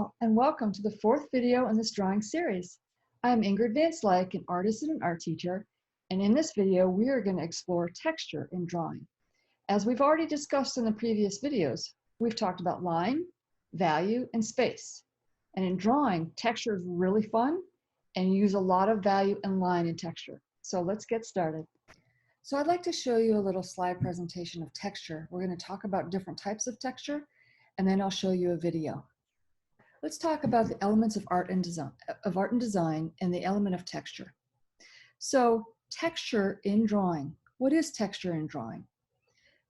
Hello, and welcome to the fourth video in this drawing series. I'm Ingrid an artist and an art teacher, and in this video we are going to explore texture in drawing. As we've already discussed in the previous videos, we've talked about line, value, and space. And in drawing, texture is really fun, and you use a lot of value and line in texture. So let's get started. So I'd like to show you a little slide presentation of texture. We're going to talk about different types of texture, and then I'll show you a video. Let's talk about the elements of art and design and the element of texture. So texture in drawing. What is texture in drawing?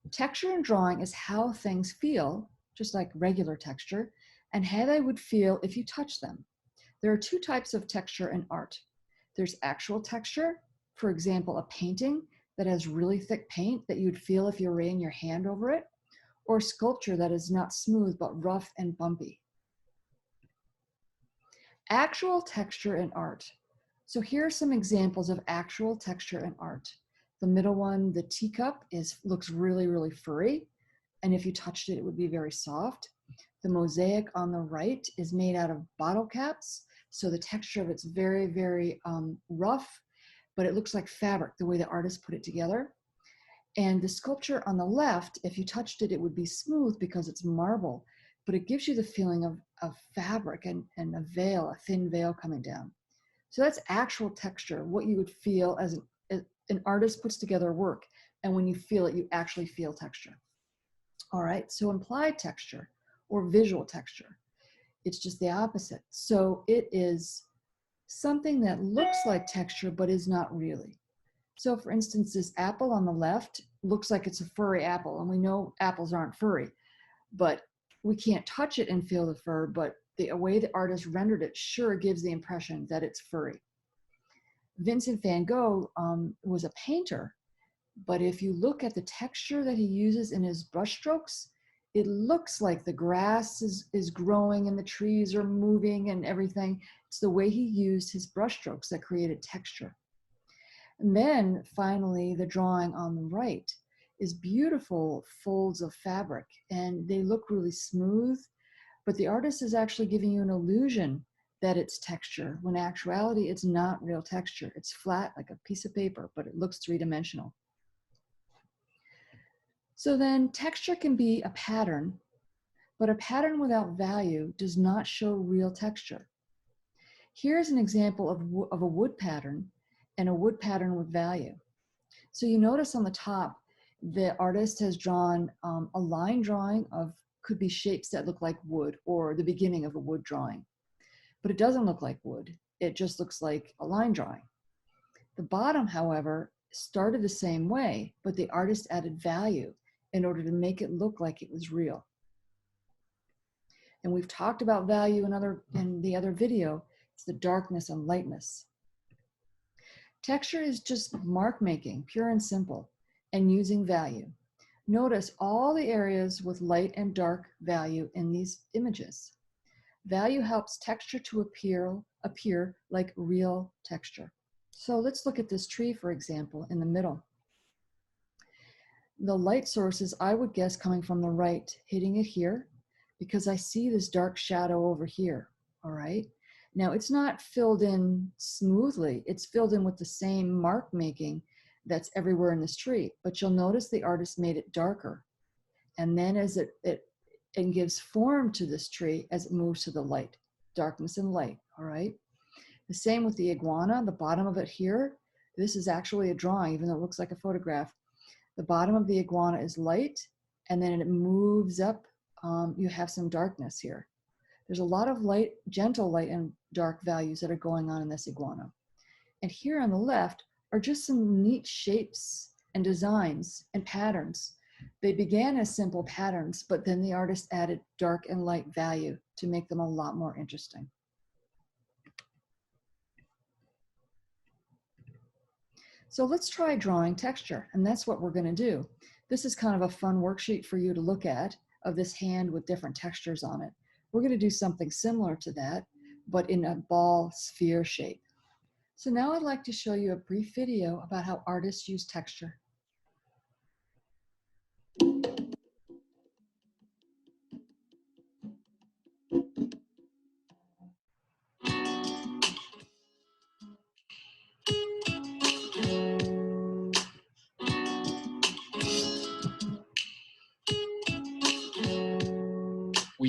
Texture in drawing is how things feel, just like regular texture, and how they would feel if you touch them. There are two types of texture in art. There's actual texture, for example, a painting that has really thick paint that you'd feel if you ran your hand over it, or sculpture that is not smooth but rough and bumpy. Actual texture in art. So here are some examples of actual texture in art. The middle one, the teacup, looks really, really furry. And if you touched it, it would be very soft. The mosaic on the right is made out of bottle caps. So the texture of it's very, very rough, but it looks like fabric, the way the artist put it together. And the sculpture on the left, if you touched it, it would be smooth because it's marble, but it gives you the feeling of fabric and a veil, a thin veil coming down. So that's actual texture, what you would feel as an artist puts together work. And when you feel it, you actually feel texture. All right, so implied texture or visual texture, it's just the opposite. So it is something that looks like texture, but is not really. So for instance, this apple on the left looks like it's a furry apple, and we know apples aren't furry, but we can't touch it and feel the fur, but the way the artist rendered it sure gives the impression that it's furry. Vincent van Gogh was a painter, but if you look at the texture that he uses in his brushstrokes, it looks like the grass is growing and the trees are moving and everything. It's the way he used his brushstrokes that created texture. And then finally, the drawing on the right is beautiful folds of fabric, and they look really smooth, but the artist is actually giving you an illusion that it's texture, when in actuality it's not real texture. It's flat like a piece of paper, but it looks three-dimensional. So then texture can be a pattern, but a pattern without value does not show real texture. Here's an example of a wood pattern and a wood pattern with value. So you notice on the top, the artist has drawn a line drawing of, could be shapes that look like wood or the beginning of a wood drawing. But it doesn't look like wood. It just looks like a line drawing. The bottom, however, started the same way, but the artist added value in order to make it look like it was real. And we've talked about value in the other video. It's the darkness and lightness. Texture is just mark making, pure and simple, and using value. Notice all the areas with light and dark value in these images. Value helps texture to appear like real texture. So let's look at this tree, for example, in the middle. The light sources, I would guess, coming from the right, hitting it here, because I see this dark shadow over here, all right? Now, it's not filled in smoothly. It's filled in with the same mark making that's everywhere in this tree. But you'll notice the artist made it darker. And then as it gives form to this tree as it moves to the light, darkness and light, all right? The same with the iguana, the bottom of it here. This is actually a drawing, even though it looks like a photograph. The bottom of the iguana is light, and then it moves up. You have some darkness here. There's a lot of light, gentle light and dark values that are going on in this iguana. And here on the left are just some neat shapes and designs and patterns. They began as simple patterns, but then the artist added dark and light value to make them a lot more interesting. So let's try drawing texture, and that's what we're going to do. This is kind of a fun worksheet for you to look at of this hand with different textures on it. We're going to do something similar to that, but in a ball sphere shape. So now I'd like to show you a brief video about how artists use texture.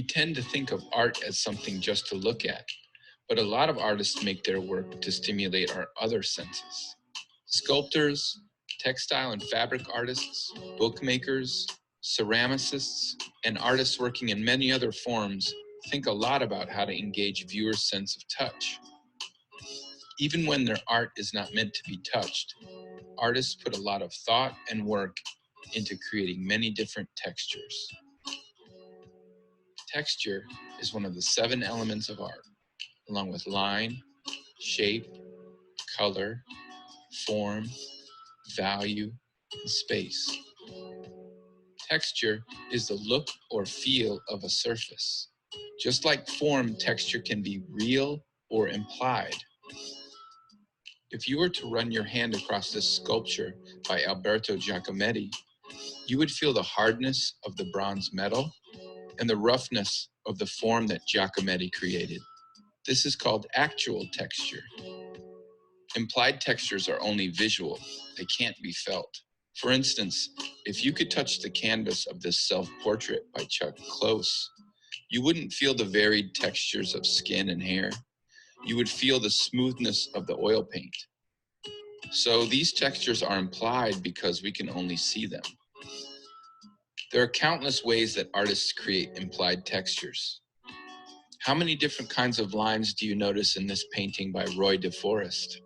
tend to think of art as something just to look at, but a lot of artists make their work to stimulate our other senses. Sculptors, textile and fabric artists, bookmakers, ceramicists, and artists working in many other forms think a lot about how to engage viewers' sense of touch. Even when their art is not meant to be touched, artists put a lot of thought and work into creating many different textures. Texture is one of the 7 elements of art, along with line, shape, color, form, value, and space. Texture is the look or feel of a surface. Just like form, texture can be real or implied. If you were to run your hand across this sculpture by Alberto Giacometti, you would feel the hardness of the bronze metal and the roughness of the form that Giacometti created. This is called actual texture. Implied textures are only visual, they can't be felt. For instance, if you could touch the canvas of this self-portrait by Chuck Close, you wouldn't feel the varied textures of skin and hair. You would feel the smoothness of the oil paint. So these textures are implied because we can only see them. There are countless ways that artists create implied textures. How many different kinds of lines do you notice in this painting by Roy DeForest?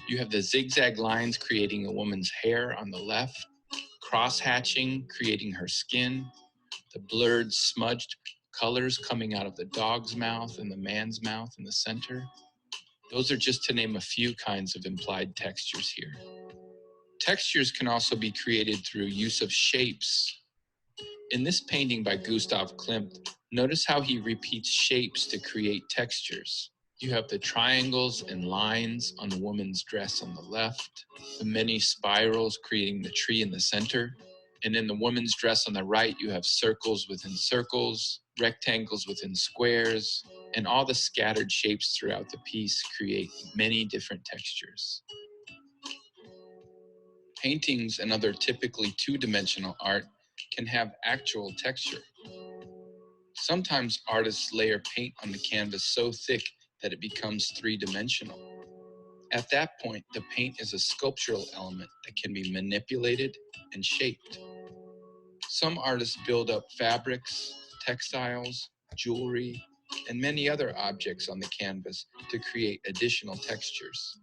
You have the zigzag lines creating a woman's hair on the left, cross-hatching creating her skin, the blurred, smudged colors coming out of the dog's mouth and the man's mouth in the center. Those are just to name a few kinds of implied textures here. Textures can also be created through use of shapes. In this painting by Gustav Klimt, notice how he repeats shapes to create textures. You have the triangles and lines on the woman's dress on the left, the many spirals creating the tree in the center, and in the woman's dress on the right, you have circles within circles, rectangles within squares, and all the scattered shapes throughout the piece create many different textures. Paintings and other typically two-dimensional art can have actual texture. Sometimes artists layer paint on the canvas so thick that it becomes three-dimensional. At that point, the paint is a sculptural element that can be manipulated and shaped. Some artists build up fabrics, textiles, jewelry, and many other objects on the canvas to create additional textures.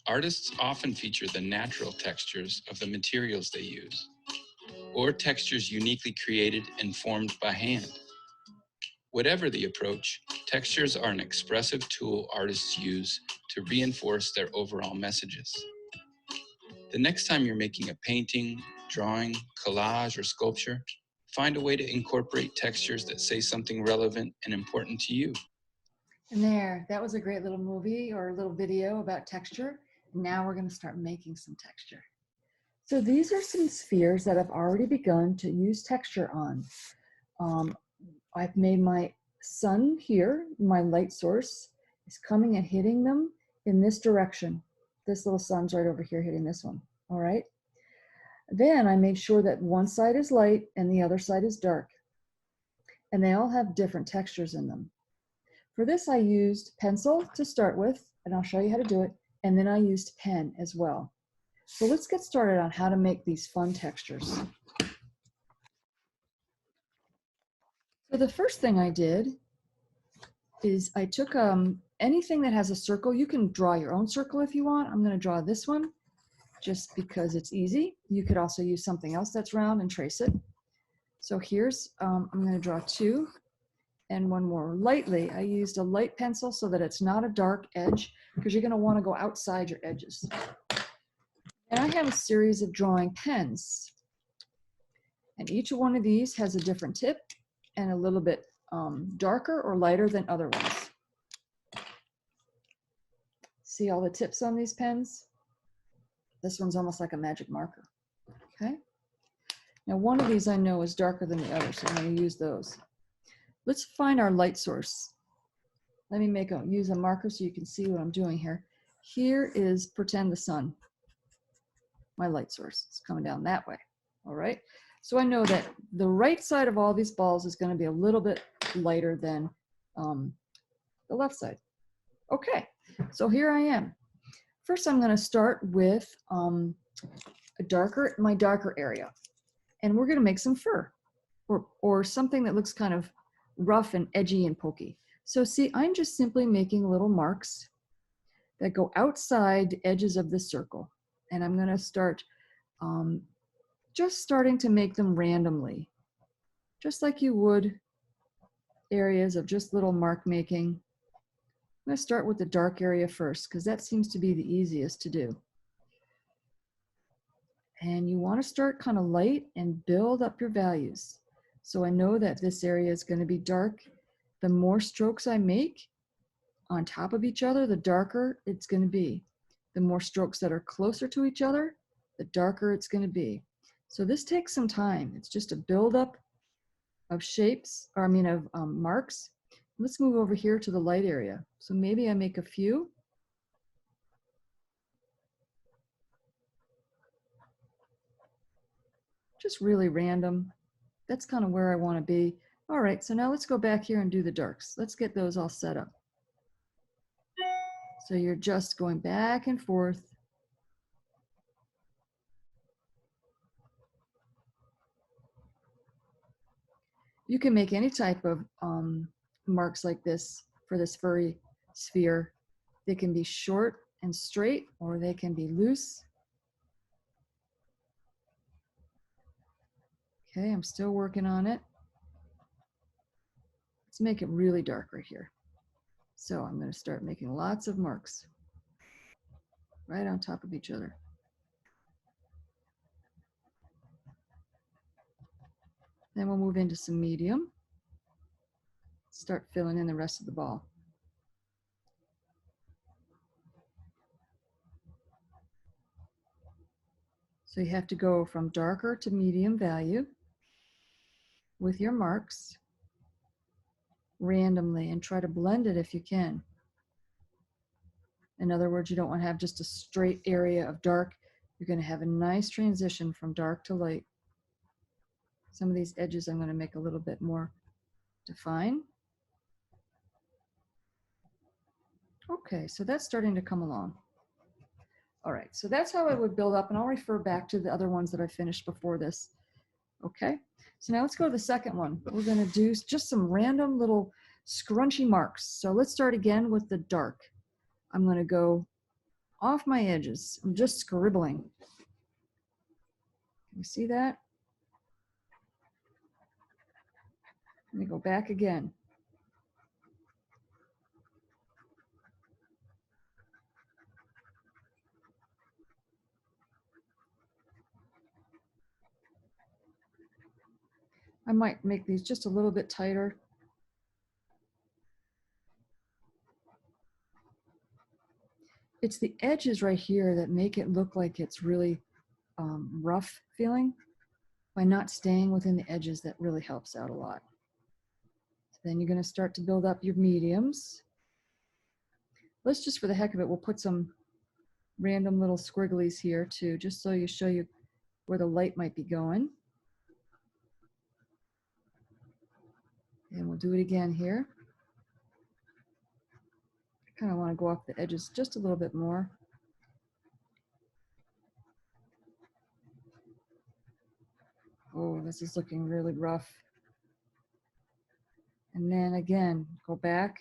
Artists often feature the natural textures of the materials they use, or textures uniquely created and formed by hand. Whatever the approach, textures are an expressive tool artists use to reinforce their overall messages. The next time you're making a painting, drawing, collage, or sculpture, find a way to incorporate textures that say something relevant and important to you. And there, that was a great little movie or a little video about texture. Now we're going to start making some texture. So these are some spheres that I've already begun to use texture on. I've made my sun here, my light source is coming and hitting them in this direction. This little sun's right over here hitting this one, all right? Then I made sure that one side is light and the other side is dark. And they all have different textures in them. For this, I used pencil to start with, and I'll show you how to do it. And then I used pen as well. So let's get started on how to make these fun textures. So the first thing I did is I took anything that has a circle. You can draw your own circle if you want. I'm going to draw this one just because it's easy. You could also use something else that's round and trace it. So here's, I'm going to draw 2 and one more lightly. I used a light pencil so that it's not a dark edge because you're going to want to go outside your edges. And I have a series of drawing pens. And each one of these has a different tip and a little bit darker or lighter than other ones. See all the tips on these pens? This one's almost like a magic marker, okay? Now one of these I know is darker than the other, so I'm going to use those. Let's find our light source. Let me use a marker so you can see what I'm doing here. Here is, pretend the sun, my light source. It's coming down that way, all right? So I know that the right side of all these balls is going to be a little bit lighter than the left side. Okay, so here I am. First, I'm going to start with my darker area. And we're going to make some fur or something that looks kind of rough and edgy and pokey. So see, I'm just simply making little marks that go outside the edges of the circle. And I'm going to start just starting to make them randomly, just like you would areas of just little mark making. I'm going to start with the dark area first because that seems to be the easiest to do. And you want to start kind of light and build up your values. So I know that this area is going to be dark. The more strokes I make on top of each other, the darker it's going to be. The more strokes that are closer to each other, the darker it's going to be. So this takes some time. It's just a buildup of shapes, or of marks. Let's move over here to the light area. So maybe I make a few. Just really random. That's kind of where I want to be. All right, so now let's go back here and do the darks. Let's get those all set up. So you're just going back and forth. You can make any type of marks like this for this furry sphere. They can be short and straight, or they can be loose. Okay, I'm still working on it. Let's make it really dark right here. So I'm going to start making lots of marks right on top of each other. Then we'll move into some medium. Start filling in the rest of the ball. So you have to go from darker to medium value with your marks randomly and try to blend it if you can. In other words, you don't want to have just a straight area of dark. You're going to have a nice transition from dark to light. Some of these edges I'm going to make a little bit more defined. Okay, so that's starting to come along. All right, so that's how I would build up, and I'll refer back to the other ones that I finished before this. Okay, so now let's go to the second one. We're going to do just some random little scrunchy marks. So let's start again with the dark. I'm going to go off my edges. I'm just scribbling. Can you see that? Let me go back again. I might make these just a little bit tighter. It's the edges right here that make it look like it's really rough feeling. By not staying within the edges, that really helps out a lot. So then you're going to start to build up your mediums. Let's just, for the heck of it, we'll put some random little squigglies here too, just so you show you where the light might be going. And we'll do it again here. I kind of want to go off the edges just a little bit more. Oh, this is looking really rough. And then again, go back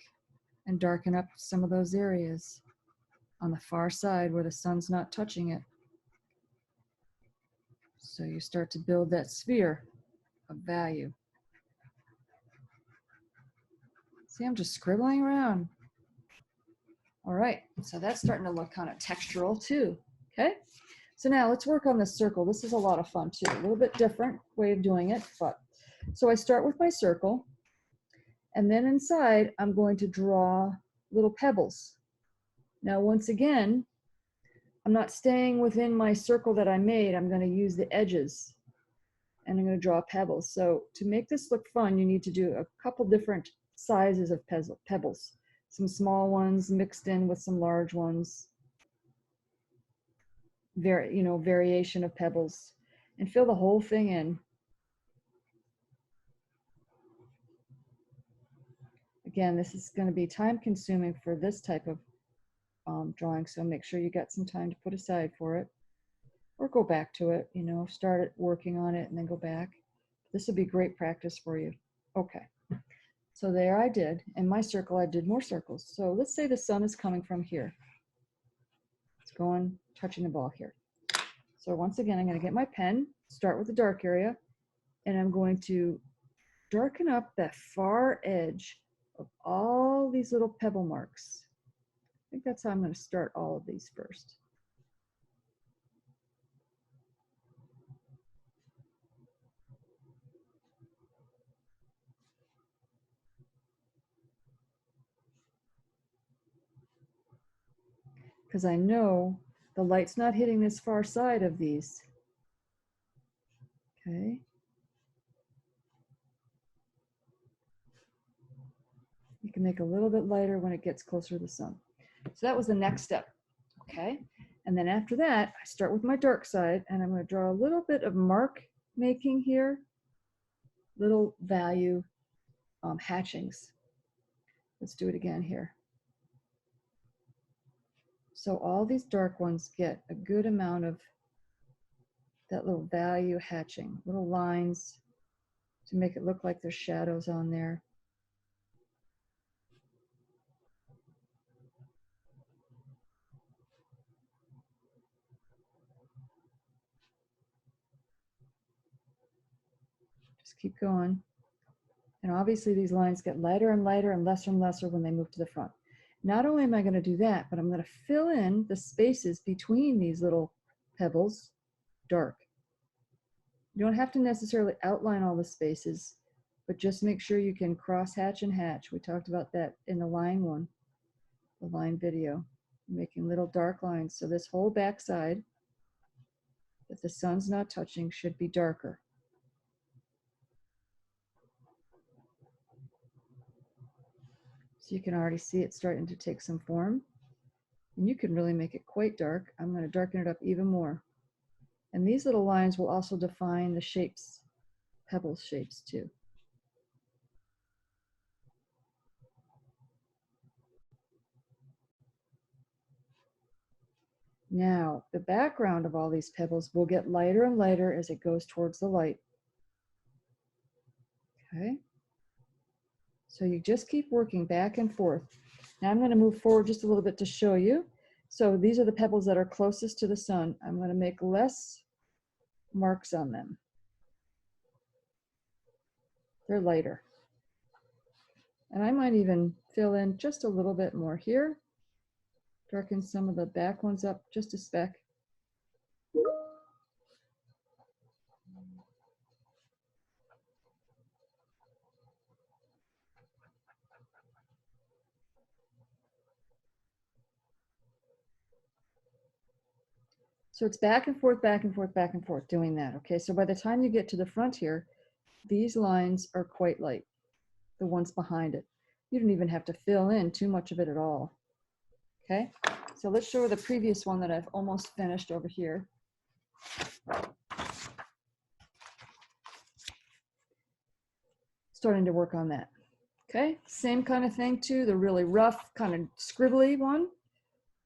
and darken up some of those areas on the far side where the sun's not touching it. So you start to build that sphere of value. See, I'm just scribbling around. All right, so that's starting to look kind of textural too, okay? So now let's work on this circle. This is a lot of fun too, a little bit different way of doing it, but so I start with my circle, and then inside I'm going to draw little pebbles. Now, once again, I'm not staying within my circle that I made. I'm going to use the edges, and I'm going to draw pebbles. So to make this look fun, you need to do a couple different sizes of pebbles. Some small ones mixed in with some large ones. Variation of pebbles, and fill the whole thing in. again, this is going to be time consuming for this type of drawing, so make sure you got some time to put aside for it, or go back to it, you know, start it working on it and then go back. This would be great practice for you. Okay, so there I did. In my circle, I did more circles. So let's say the sun is coming from here. It's going, touching the ball here. So once again, I'm going to get my pen, start with the dark area, and I'm going to darken up that far edge of all these little pebble marks. I think that's how I'm going to start all of these first. Because I know the light's not hitting this far side of these. Okay. You can make a little bit lighter when it gets closer to the sun. So that was the next step. Okay. And then after that, I start with my dark side, and I'm going to draw a little bit of mark making here, little value hatchings. Let's do it again here. So all these dark ones get a good amount of that little value hatching, little lines to make it look like there's shadows on there. Just keep going. And obviously these lines get lighter and lighter and lesser when they move to the front. Not only am I going to do that, but I'm going to fill in the spaces between these little pebbles dark. You don't have to necessarily outline all the spaces, but just make sure you can cross hatch and hatch. We talked about that in the line one, the line video, making little dark lines. So this whole back side that the sun's not touching should be darker. So you can already see it starting to take some form. And you can really make it quite dark. I'm going to darken it up even more. And these little lines will also define the shapes, pebble shapes too. Now, the background of all these pebbles will get lighter and lighter as it goes towards the light. Okay. So you just keep working back and forth. Now I'm going to move forward just a little bit to show you. So these are the pebbles that are closest to the sun. I'm going to make less marks on them. They're lighter. And I might even fill in just a little bit more here. Darken some of the back ones up just a speck. So it's back and forth, back and forth, back and forth doing that. Okay, so by the time you get to the front here, these lines are quite light, the ones behind it. You don't even have to fill in too much of it at all. Okay, so let's show the previous one that I've almost finished over here. Starting to work on that. Okay, same kind of thing too, the really rough, kind of scribbly one,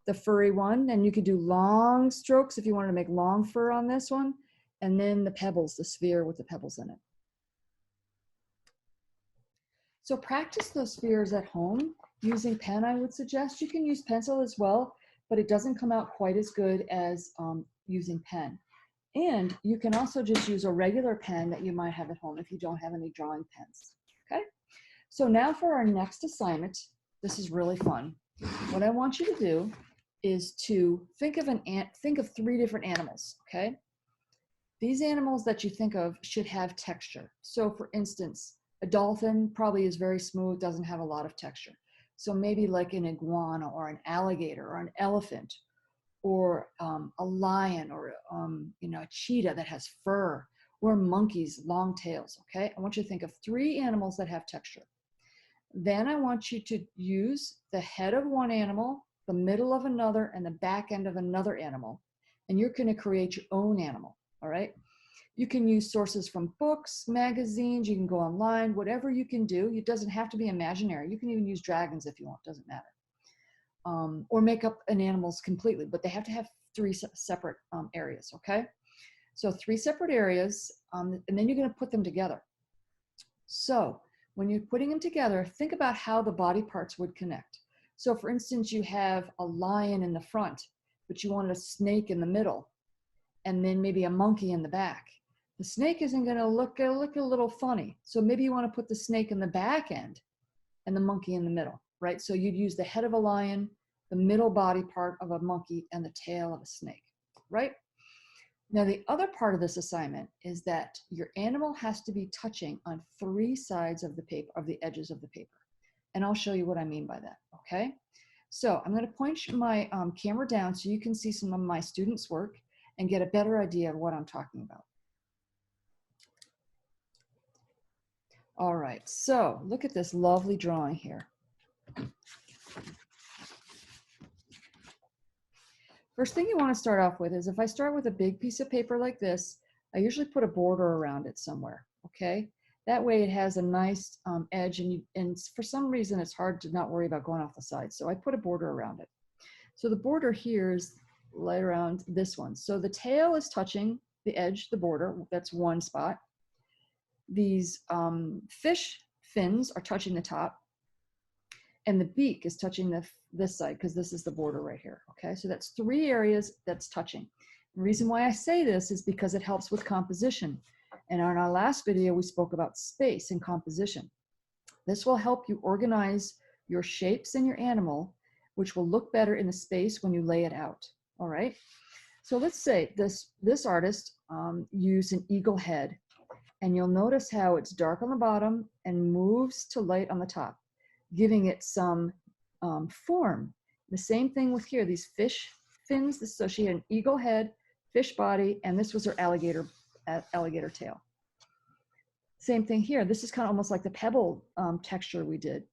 the furry one, and you could do long strokes if you wanted to make long fur on this one, and then the pebbles, the sphere with the pebbles in it. So practice those spheres at home using pen. I would suggest you can use pencil as well, but it doesn't come out quite as good as using pen. And you can also just use a regular pen that you might have at home if you don't have any drawing pens. Okay, so now for our next assignment, this is really fun. What I want you to do is to think of 3 different animals. Okay, these animals that you think of should have texture. So for instance, a dolphin probably is very smooth, doesn't have a lot of texture. So maybe like an iguana or an alligator or an elephant, or a lion, or a cheetah that has fur, or monkeys, long tails. Okay, I want you to think of 3 animals that have texture. Then I want you to use the head of one animal, the middle of another, and the back end of another animal, and you're going to create your own animal. All right, You can use sources from books, magazines, you can go online, whatever you can do. It doesn't have to be imaginary. You can even use dragons if you want, doesn't matter. Or make up an animals completely, but they have to have three separate areas, okay? So 3 separate areas, and then you're gonna put them together. So when you're putting them together, think about how the body parts would connect. So for instance, you have a lion in the front, but you wanted a snake in the middle, and then maybe a monkey in the back. The snake isn't gonna look a little funny. So maybe you wanna put the snake in the back end and the monkey in the middle, right? So you'd use the head of a lion, the middle body part of a monkey, and the tail of a snake, right? Now, the other part of this assignment is that your animal has to be touching on 3 sides of the paper, of the edges of the paper. And I'll show you what I mean by that, okay? So I'm gonna point my camera down so you can see some of my students' work and get a better idea of what I'm talking about. All right, so look at this lovely drawing here. First thing you want to start off with is if I start with a big piece of paper like this, I usually put a border around it somewhere, okay? That way it has a nice edge, and for some reason it's hard to not worry about going off the side. So I put a border around it. So the border here is right around this one. So the tail is touching the edge, the border, that's one spot. These fish fins are touching the top, and the beak is touching this side because this is the border right here, okay? So that's 3 areas that's touching. The reason why I say this is because it helps with composition. And on our last video, we spoke about space and composition. This will help you organize your shapes in your animal, which will look better in the space when you lay it out, all right? So let's say this artist used an eagle head, and you'll notice how it's dark on the bottom and moves to light on the top, giving it some form. The same thing with here, these fish fins. So she had an eagle head, fish body, and this was her alligator tail. Same thing here. This is kind of almost like the pebble texture we did.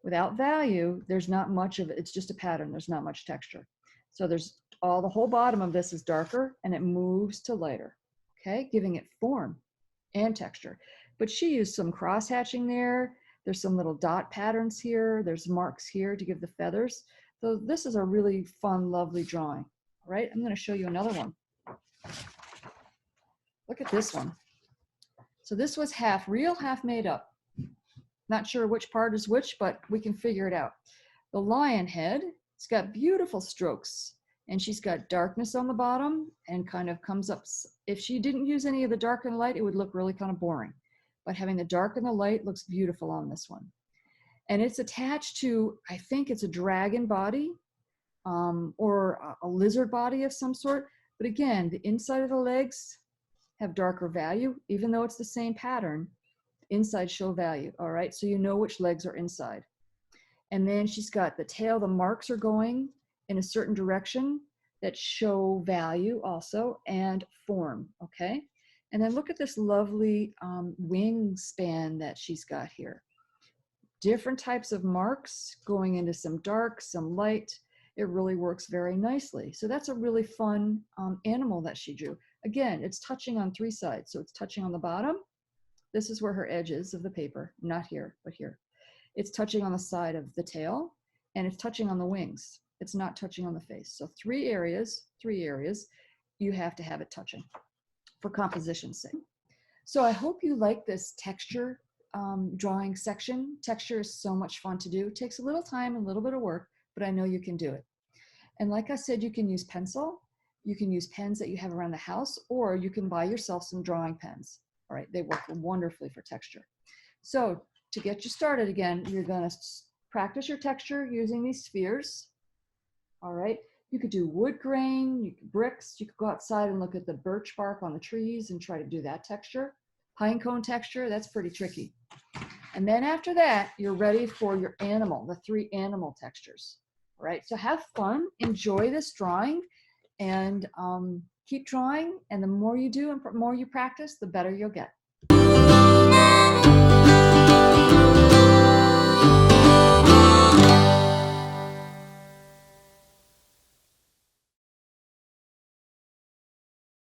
Without value, there's not much of it. It's just a pattern. There's not much texture. So the whole bottom of this is darker, and it moves to lighter, okay? Giving it form and texture. But she used some cross hatching there. There's some little dot patterns here. There's marks here to give the feathers. So this is a really fun, lovely drawing. All right, I'm going to show you another one. Look at this one. So this was half real, half made up. Not sure which part is which, but we can figure it out. The lion head, it's got beautiful strokes, and she's got darkness on the bottom and kind of comes up. If she didn't use any of the dark and light, it would look really kind of boring. But having the dark and the light looks beautiful on this one. And it's attached to, I think it's a dragon body or a lizard body of some sort. But again, the inside of the legs have darker value, even though it's the same pattern. Inside show value, all right? So you know which legs are inside. And then she's got the tail, the marks are going in a certain direction that show value also, and form, okay? And then look at this lovely wingspan that she's got here. Different types of marks going into some dark, some light. It really works very nicely. So that's a really fun animal that she drew. Again, it's touching on 3 sides. So it's touching on the bottom. This is where her edge is of the paper, not here, but here. It's touching on the side of the tail, and it's touching on the wings. It's not touching on the face. So 3 areas, you have to have it touching for composition's sake. So I hope you like this texture drawing section. Texture is so much fun to do. It takes a little time, a little bit of work, but I know you can do it. And like I said, you can use pencil, you can use pens that you have around the house, or you can buy yourself some drawing pens. All right, they work wonderfully for texture. So to get you started again, you're gonna practice your texture using these spheres. All right, you could do wood grain, bricks, you could go outside and look at the birch bark on the trees and try to do that texture. Pine cone texture, that's pretty tricky. And then after that, you're ready for your animal, the 3 animal textures. All right, so have fun, enjoy this drawing, and keep drawing. And the more you do and the more you practice, the better you'll get.